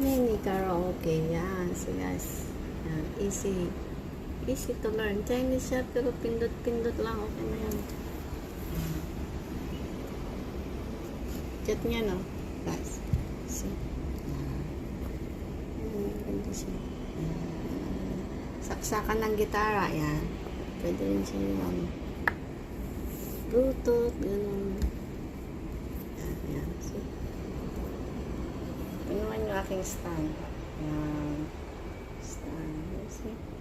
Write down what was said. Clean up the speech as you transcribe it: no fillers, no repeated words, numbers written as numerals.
mini karaoke. Yan. So guys, yan. Easy. Easy to learn. Chinese siya, pero pindot-pindot lang. Okay na yan. Chat niya, no? Guys. See? Ganda siya. Saksakan ng gitara. Yan. Pwede rin siya yung Bluetooth. Ganun. Yan. Yan. See? Ito naman yung aking stand. Yan. Stand. See?